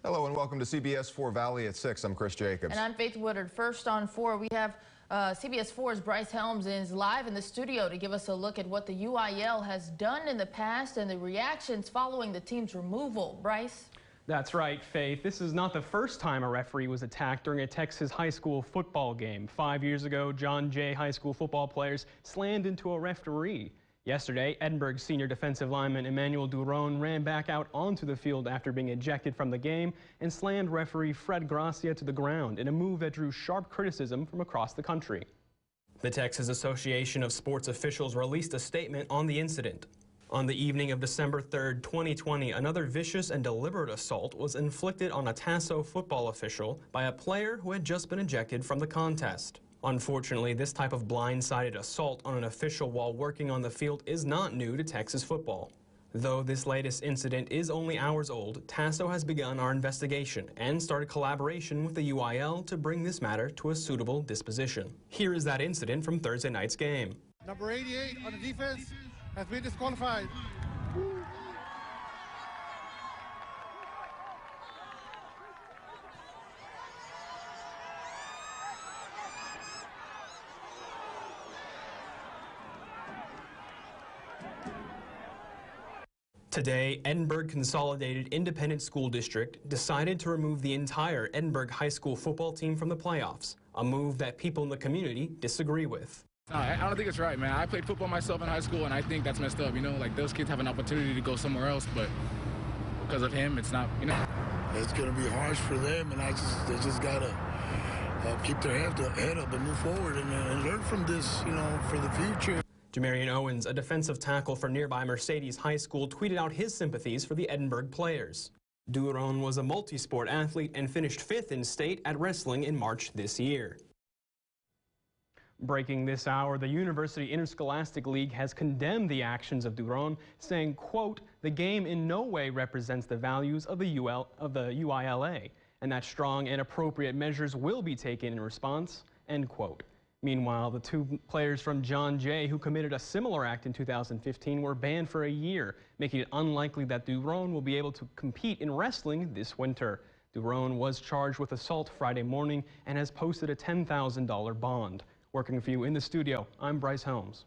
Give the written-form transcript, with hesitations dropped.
Hello and welcome to CBS 4 Valley at 6. I'm Chris Jacobs. And I'm Faith Woodard. First on 4, we have CBS 4's Bryce Helms is live in the studio to give us a look at what the UIL has done in the past and the reactions following the team's removal. Bryce? That's right, Faith. This is not the first time a referee was attacked during a Texas high school football game. 5 years ago, John Jay high school football players slammed into a referee. Yesterday, Edinburg senior defensive lineman Emmanuel Duron ran back out onto the field after being ejected from the game and slammed referee Fred Gracia to the ground in a move that drew sharp criticism from across the country. The Texas Association of Sports Officials released a statement on the incident. On the evening of December 3rd, 2020, another vicious and deliberate assault was inflicted on a Tasso football official by a player who had just been ejected from the contest. Unfortunately, this type of blindsided assault on an official while working on the field is not new to Texas football. Though this latest incident is only hours old, Tasso has begun our investigation and started collaboration with the UIL to bring this matter to a suitable disposition. Here is that incident from Thursday night's game. Number 88 on the defense has been disqualified. Today, Edinburg Consolidated Independent School District decided to remove the entire Edinburg high school football team from the playoffs, a move that people in the community disagree with. I don't think it's right, man. I played football myself in high school, and I think that's messed up. You know, like those kids have an opportunity to go somewhere else, but because of him, it's not, you know. It's going to be harsh for them, and they just got to keep their head up and move forward and learn from this, you know, for the future. Jamarian Owens, a defensive tackle for nearby Mercedes High School, tweeted out his sympathies for the Edinburg players. Duron was a multi-sport athlete and finished 5th in state at wrestling in March this year. Breaking this hour, the University Interscholastic League has condemned the actions of Duron, saying, quote, "The game in no way represents the values of the UILA, and that strong and appropriate measures will be taken in response," end quote. Meanwhile, the 2 players from John Jay who committed a similar act in 2015 were banned for a year, making it unlikely that Duron will be able to compete in wrestling this winter. Duron was charged with assault Friday morning and has posted a $10,000 bond. Working for you in the studio, I'm Bryce Helms.